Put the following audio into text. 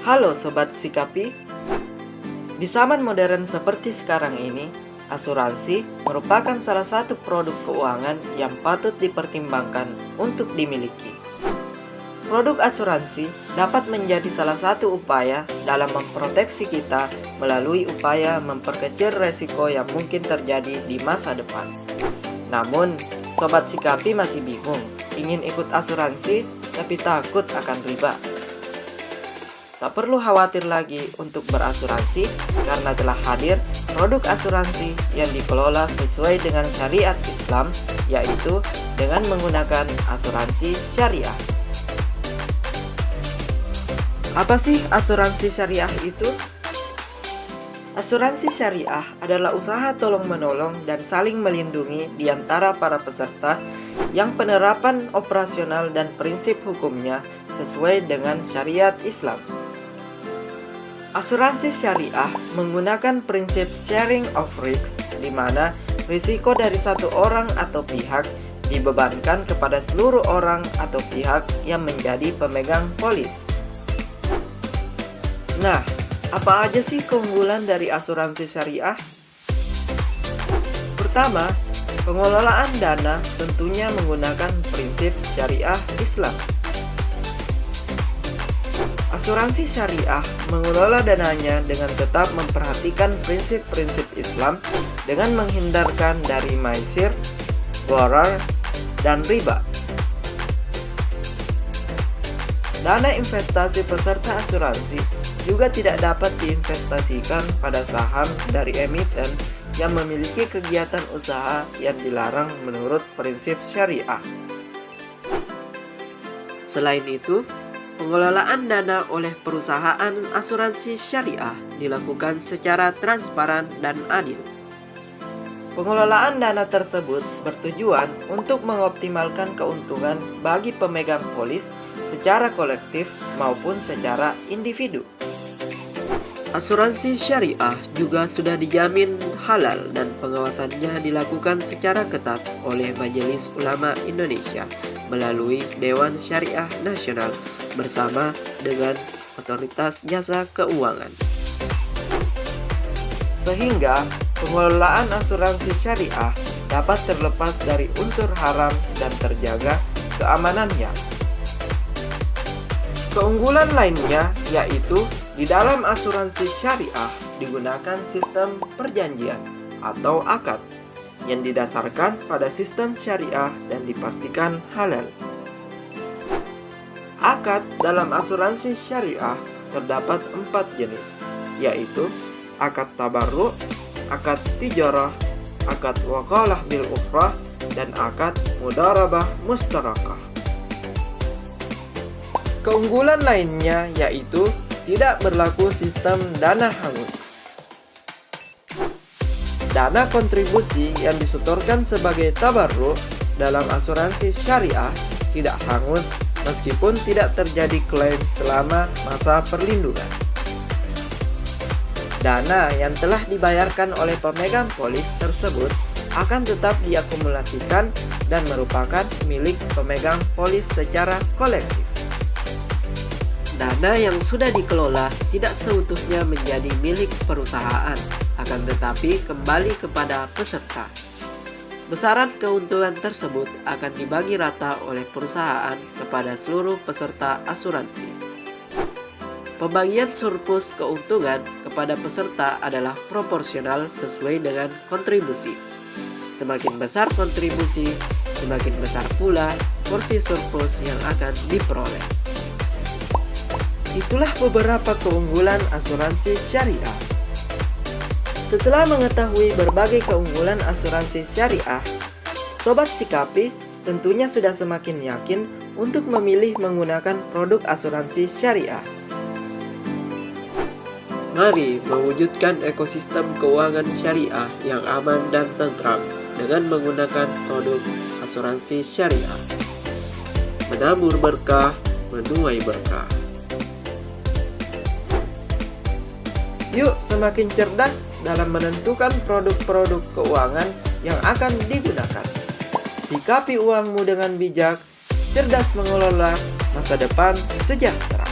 Halo Sobat Sikapi. Di zaman modern seperti sekarang ini, asuransi merupakan salah satu produk keuangan yang patut dipertimbangkan untuk dimiliki. Produk asuransi dapat menjadi salah satu upaya dalam memproteksi kita melalui upaya memperkecil resiko yang mungkin terjadi di masa depan. Namun, Sobat Sikapi masih bingung, ingin ikut asuransi tapi takut akan riba. Tak perlu khawatir lagi untuk berasuransi karena telah hadir produk asuransi yang dikelola sesuai dengan syariat Islam, yaitu dengan menggunakan asuransi syariah. Apa sih asuransi syariah itu? Asuransi syariah adalah usaha tolong-menolong dan saling melindungi di antara para peserta yang penerapan operasional dan prinsip hukumnya sesuai dengan syariat Islam. Asuransi syariah menggunakan prinsip sharing of risks, di mana risiko dari satu orang atau pihak dibebankan kepada seluruh orang atau pihak yang menjadi pemegang polis. Nah, apa aja sih keunggulan dari asuransi syariah? Pertama, pengelolaan dana tentunya menggunakan prinsip syariah Islam. Asuransi syariah mengelola dananya dengan tetap memperhatikan prinsip-prinsip Islam dengan menghindarkan dari maisir, gharar, dan riba. Dana investasi peserta asuransi juga tidak dapat diinvestasikan pada saham dari emiten yang memiliki kegiatan usaha yang dilarang menurut prinsip syariah. Selain itu, pengelolaan dana oleh perusahaan asuransi syariah dilakukan secara transparan dan adil. Pengelolaan dana tersebut bertujuan untuk mengoptimalkan keuntungan bagi pemegang polis secara kolektif maupun secara individu. Asuransi syariah juga sudah dijamin halal dan pengawasannya dilakukan secara ketat oleh Majelis Ulama Indonesia melalui Dewan Syariah Nasional bersama dengan Otoritas Jasa Keuangan. Sehingga pengelolaan asuransi syariah dapat terlepas dari unsur haram dan terjaga keamanannya. Keunggulan lainnya yaitu di dalam asuransi syariah digunakan sistem perjanjian atau akad yang didasarkan pada sistem syariah dan dipastikan halal. Akad dalam asuransi syariah terdapat 4 jenis, yaitu akad tabarru, akad tijarah, akad wakalah bil ukhrah, dan akad mudharabah mustarakah. Keunggulan lainnya yaitu tidak berlaku sistem dana hangus. Dana kontribusi yang disetorkan sebagai tabarru dalam asuransi syariah tidak hangus meskipun tidak terjadi klaim selama masa perlindungan. Dana yang telah dibayarkan oleh pemegang polis tersebut akan tetap diakumulasikan dan merupakan milik pemegang polis secara kolektif. Dana yang sudah dikelola tidak seutuhnya menjadi milik perusahaan, akan tetapi kembali kepada peserta. Besaran keuntungan tersebut akan dibagi rata oleh perusahaan kepada seluruh peserta asuransi. Pembagian surplus keuntungan kepada peserta adalah proporsional sesuai dengan kontribusi. Semakin besar kontribusi, semakin besar pula porsi surplus yang akan diperoleh. Itulah beberapa keunggulan asuransi syariah. Setelah mengetahui berbagai keunggulan asuransi syariah, Sobat Sikapi tentunya sudah semakin yakin untuk memilih menggunakan produk asuransi syariah. Mari mewujudkan ekosistem keuangan syariah yang aman dan tentram dengan menggunakan produk asuransi syariah. Menabur berkah, menuai berkah. Yuk semakin cerdas dalam menentukan produk-produk keuangan yang akan digunakan. Sikapi uangmu dengan bijak, cerdas mengelola masa depan sejahtera.